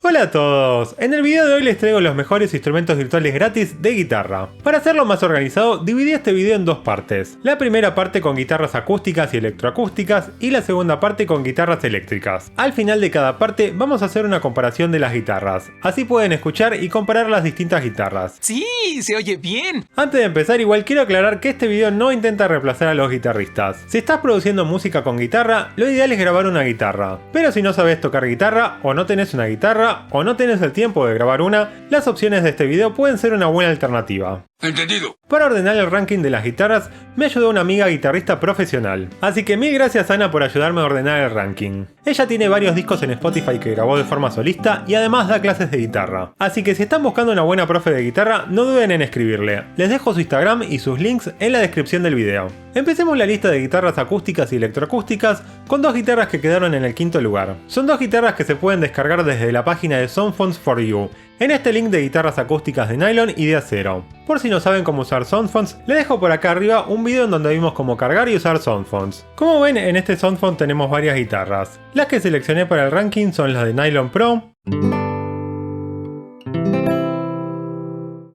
Hola a todos, en el video de hoy les traigo los mejores instrumentos virtuales gratis de guitarra. Para hacerlo más organizado, dividí este video en dos partes. La primera parte con guitarras acústicas y electroacústicas y la segunda parte con guitarras eléctricas. Al final de cada parte vamos a hacer una comparación de las guitarras, así pueden escuchar y comparar las distintas guitarras. ¡Sí! ¡Se oye bien! Antes de empezar, igual quiero aclarar que este video no intenta reemplazar a los guitarristas. Si estás produciendo música con guitarra, lo ideal es grabar una guitarra. Pero si no sabes tocar guitarra, o no tenés una guitarra, o no tenés el tiempo de grabar una, las opciones de este video pueden ser una buena alternativa. Entendido. Para ordenar el ranking de las guitarras, me ayudó una amiga guitarrista profesional. Así que mil gracias Ana por ayudarme a ordenar el ranking. Ella tiene varios discos en Spotify que grabó de forma solista y además da clases de guitarra. Así que si están buscando una buena profe de guitarra, no duden en escribirle. Les dejo su Instagram y sus links en la descripción del video. Empecemos la lista de guitarras acústicas y electroacústicas con dos guitarras que quedaron en el quinto lugar. Son dos guitarras que se pueden descargar desde la página de Soundphones for You, en este link de guitarras acústicas de nylon y de acero. Por si no saben cómo usar Soundphones, les dejo por acá arriba un video en donde vimos cómo cargar y usar Soundphones. Como ven, en este Soundphone tenemos varias guitarras. Las que seleccioné para el ranking son las de Nylon Pro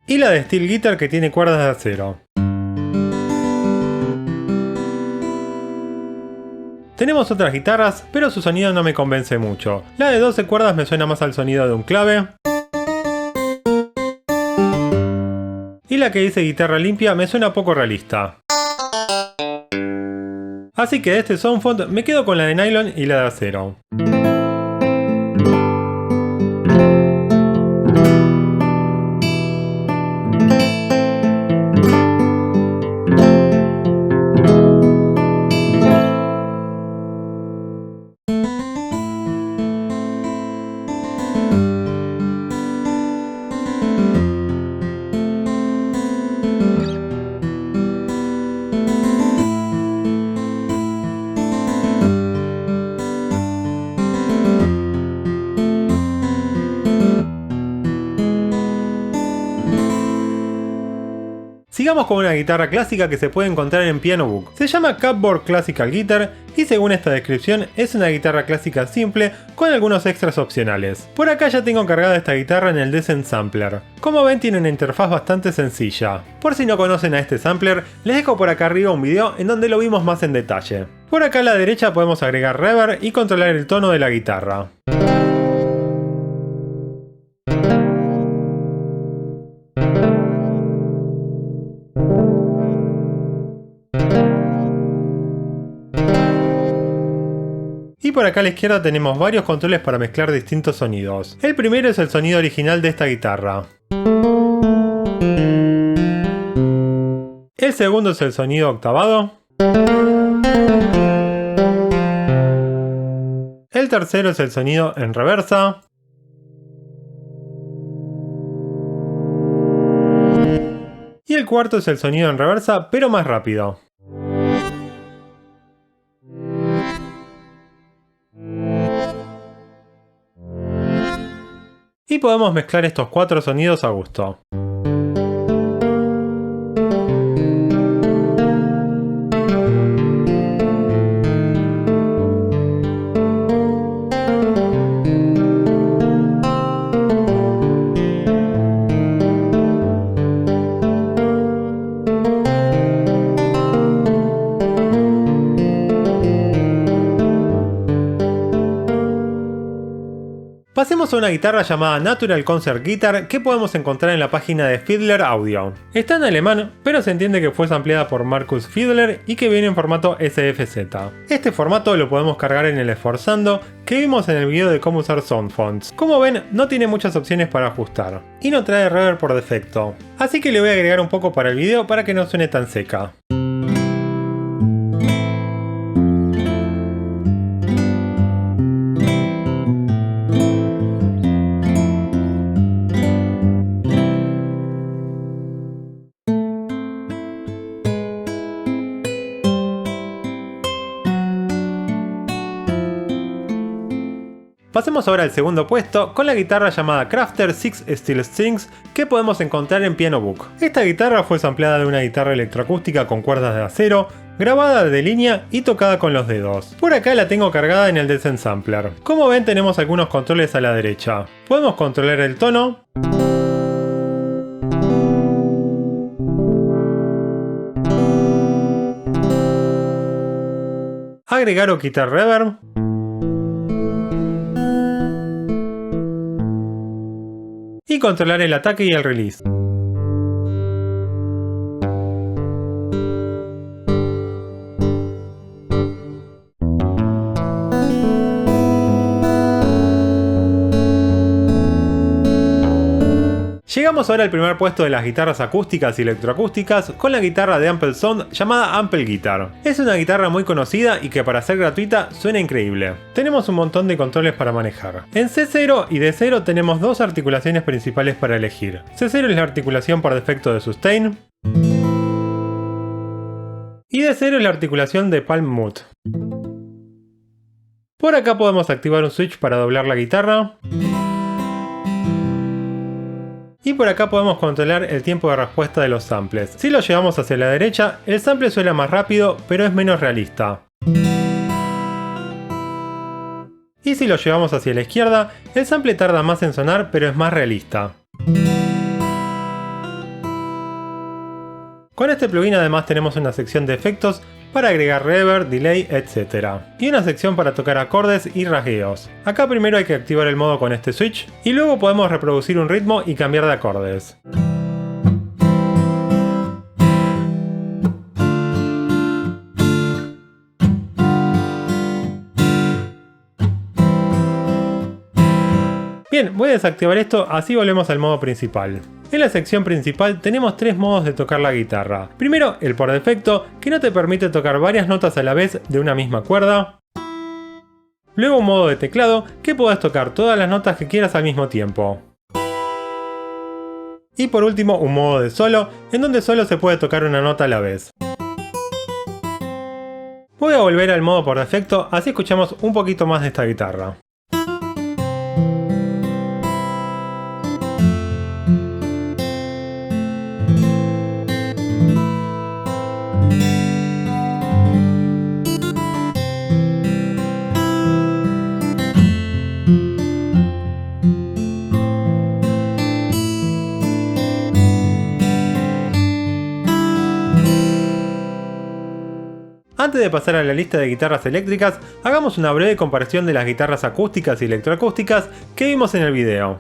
y la de Steel Guitar que tiene cuerdas de acero. Tenemos otras guitarras, pero su sonido no me convence mucho. La de 12 cuerdas me suena más al sonido de un clave. Y la que dice guitarra limpia me suena poco realista. Así que de este Soundphone me quedo con la de nylon y la de acero. Sigamos con una guitarra clásica que se puede encontrar en Piano Book. Se llama Cupboard Classical Guitar y según esta descripción es una guitarra clásica simple con algunos extras opcionales. Por acá ya tengo cargada esta guitarra en el Descent Sampler. Como ven tiene una interfaz bastante sencilla. Por si no conocen a este sampler, les dejo por acá arriba un video en donde lo vimos más en detalle. Por acá a la derecha podemos agregar reverb y controlar el tono de la guitarra. Y por acá a la izquierda tenemos varios controles para mezclar distintos sonidos. El primero es el sonido original de esta guitarra. El segundo es el sonido octavado. El tercero es el sonido en reversa. Y el cuarto es el sonido en reversa, pero más rápido. Y podemos mezclar estos cuatro sonidos a gusto. Pasemos a una guitarra llamada Natural Concert Guitar que podemos encontrar en la página de Fiedler Audio. Está en alemán, pero se entiende que fue sampleada por Markus Fiedler y que viene en formato SFZ. Este formato lo podemos cargar en el Esforzando que vimos en el video de cómo usar Soundphones. Como ven, no tiene muchas opciones para ajustar y no trae reverb por defecto, así que le voy a agregar un poco para el video para que no suene tan seca. Pasemos ahora al segundo puesto con la guitarra llamada Crafter 6 Steel Strings que podemos encontrar en Piano Book. Esta guitarra fue sampleada de una guitarra electroacústica con cuerdas de acero, grabada de línea y tocada con los dedos. Por acá la tengo cargada en el Descent Sampler. Como ven, tenemos algunos controles a la derecha. Podemos controlar el tono, agregar o quitar reverb, y controlar el ataque y el release. Llegamos ahora al primer puesto de las guitarras acústicas y electroacústicas con la guitarra de Ample Sound llamada Ample Guitar. Es una guitarra muy conocida y que para ser gratuita suena increíble. Tenemos un montón de controles para manejar. En C0 y D0 tenemos dos articulaciones principales para elegir. C0 es la articulación por defecto de Sustain y D0 es la articulación de Palm Mute. Por acá podemos activar un switch para doblar la guitarra. Y por acá podemos controlar el tiempo de respuesta de los samples. Si lo llevamos hacia la derecha, el sample suena más rápido, pero es menos realista. Y si lo llevamos hacia la izquierda, el sample tarda más en sonar, pero es más realista. Con este plugin además tenemos una sección de efectos para agregar reverb, delay, etc. Y una sección para tocar acordes y rasgueos. Acá primero hay que activar el modo con este switch y luego podemos reproducir un ritmo y cambiar de acordes. Bien, voy a desactivar esto, así volvemos al modo principal. En la sección principal tenemos tres modos de tocar la guitarra. Primero, el por defecto, que no te permite tocar varias notas a la vez de una misma cuerda. Luego un modo de teclado, que podés tocar todas las notas que quieras al mismo tiempo. Y por último, un modo de solo, en donde solo se puede tocar una nota a la vez. Voy a volver al modo por defecto, así escuchamos un poquito más de esta guitarra. Antes de pasar a la lista de guitarras eléctricas, hagamos una breve comparación de las guitarras acústicas y electroacústicas que vimos en el video.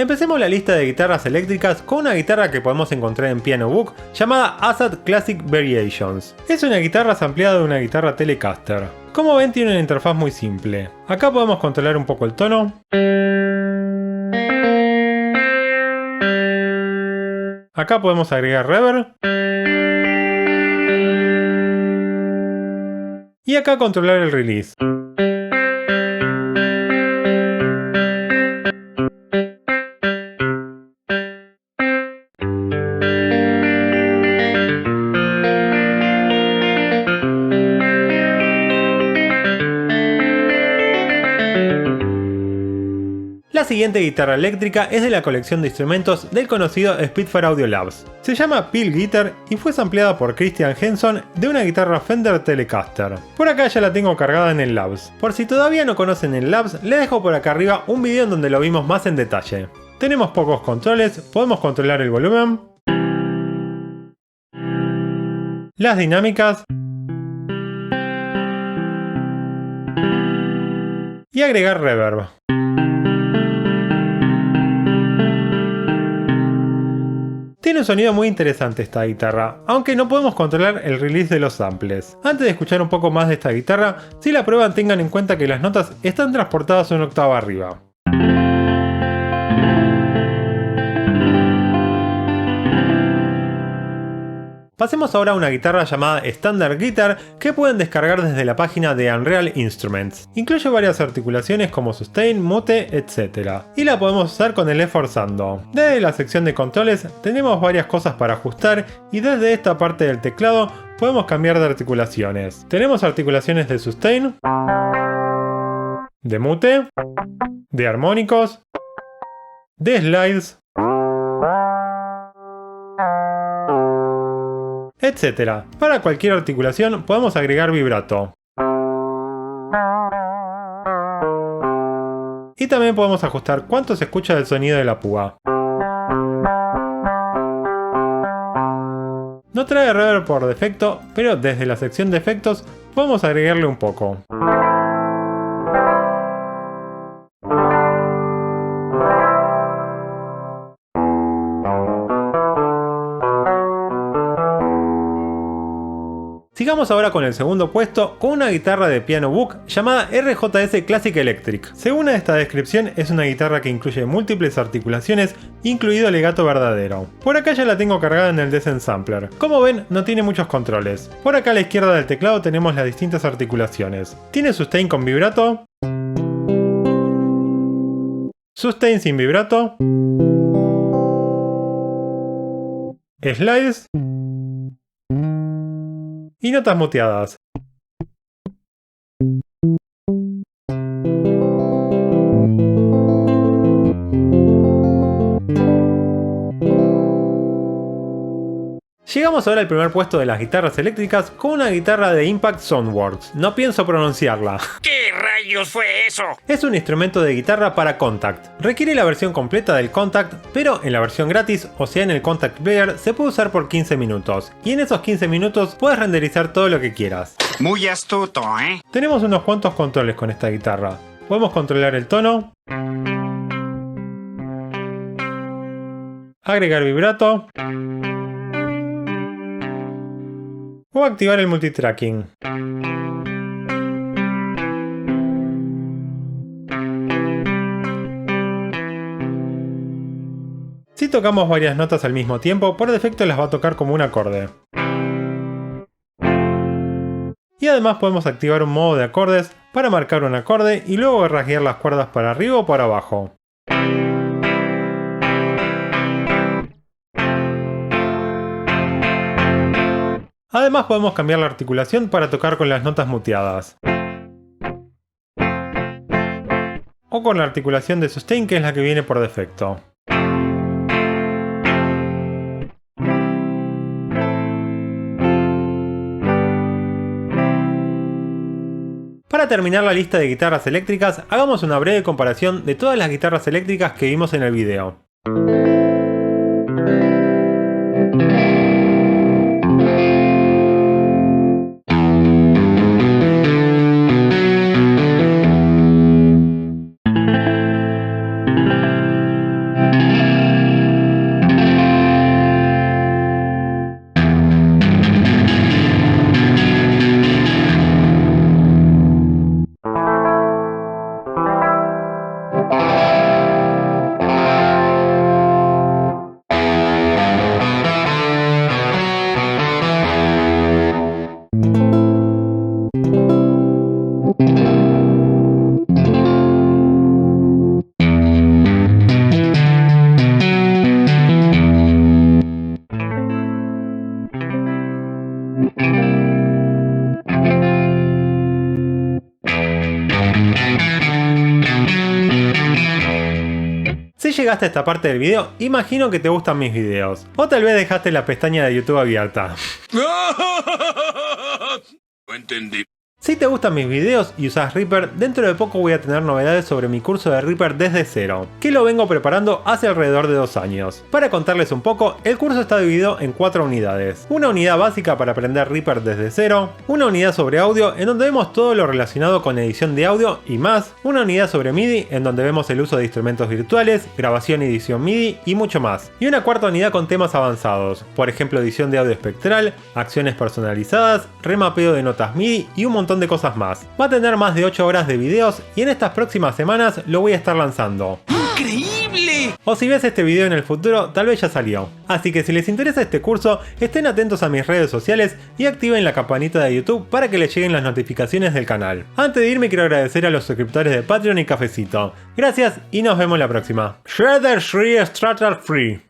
Empecemos la lista de guitarras eléctricas con una guitarra que podemos encontrar en Piano Book llamada ASAT Classic Variations. Es una guitarra sampleada de una guitarra Telecaster. Como ven, tiene una interfaz muy simple. Acá podemos controlar un poco el tono. Acá podemos agregar reverb. Y acá controlar el release. La siguiente guitarra eléctrica es de la colección de instrumentos del conocido Spitfire Audio Labs. Se llama Peel Guitar y fue sampleada por Christian Henson de una guitarra Fender Telecaster. Por acá ya la tengo cargada en el Labs. Por si todavía no conocen el Labs, les dejo por acá arriba un video en donde lo vimos más en detalle. Tenemos pocos controles, podemos controlar el volumen, las dinámicas y agregar reverb. Tiene un sonido muy interesante esta guitarra, aunque no podemos controlar el release de los samples. Antes de escuchar un poco más de esta guitarra, si la prueban tengan en cuenta que las notas están transportadas una octava arriba. Pasemos ahora a una guitarra llamada Standard Guitar que pueden descargar desde la página de Unreal Instruments. Incluye varias articulaciones como sustain, mute, etc. Y la podemos usar con el forzando. Desde la sección de controles tenemos varias cosas para ajustar y desde esta parte del teclado podemos cambiar de articulaciones. Tenemos articulaciones de sustain, de mute, de armónicos, de slides, etc. Para cualquier articulación podemos agregar vibrato. Y también podemos ajustar cuánto se escucha del sonido de la púa. No trae reverb por defecto, pero desde la sección de efectos podemos agregarle un poco. Sigamos ahora con el segundo puesto, con una guitarra de piano book llamada RJS Classic Electric. Según esta descripción, es una guitarra que incluye múltiples articulaciones, incluido legato verdadero. Por acá ya la tengo cargada en el Descent Sampler. Como ven, no tiene muchos controles. Por acá a la izquierda del teclado tenemos las distintas articulaciones. Tiene sustain con vibrato, sustain sin vibrato, slides y notas muteadas. Llegamos ahora al primer puesto de las guitarras eléctricas con una guitarra de Impact Soundworks. No pienso pronunciarla. ¿Qué rayos fue eso? Es un instrumento de guitarra para Kontakt. Requiere la versión completa del Kontakt, pero en la versión gratis, o sea en el Kontakt Player, se puede usar por 15 minutos. Y en esos 15 minutos puedes renderizar todo lo que quieras. Muy astuto, ¿eh? Tenemos unos cuantos controles con esta guitarra. Podemos controlar el tono, agregar vibrato o activar el multitracking. Si tocamos varias notas al mismo tiempo, por defecto las va a tocar como un acorde. Y además podemos activar un modo de acordes para marcar un acorde y luego rasguear las cuerdas para arriba o para abajo. Además podemos cambiar la articulación para tocar con las notas muteadas. O con la articulación de sustain, que es la que viene por defecto. Para terminar la lista de guitarras eléctricas, hagamos una breve comparación de todas las guitarras eléctricas que vimos en el video. Si llegaste a esta parte del video, imagino que te gustan mis videos. O tal vez dejaste la pestaña de YouTube abierta. No entendí. Si te gustan mis videos y usas Reaper, dentro de poco voy a tener novedades sobre mi curso de Reaper desde cero, que lo vengo preparando hace alrededor de 2 años. Para contarles un poco, el curso está dividido en 4 unidades. Una unidad básica para aprender Reaper desde cero, una unidad sobre audio en donde vemos todo lo relacionado con edición de audio y más, una unidad sobre MIDI en donde vemos el uso de instrumentos virtuales, grabación y edición MIDI y mucho más. Y una cuarta unidad con temas avanzados, por ejemplo edición de audio espectral, acciones personalizadas, remapeo de notas MIDI y un montón de cosas más. Va a tener más de 8 horas de videos y en estas próximas semanas lo voy a estar lanzando. ¡Increíble! O si ves este video en el futuro, tal vez ya salió. Así que si les interesa este curso, estén atentos a mis redes sociales y activen la campanita de YouTube para que les lleguen las notificaciones del canal. Antes de irme quiero agradecer a los suscriptores de Patreon y Cafecito. Gracias y nos vemos la próxima. Shredder Free Stratal Free.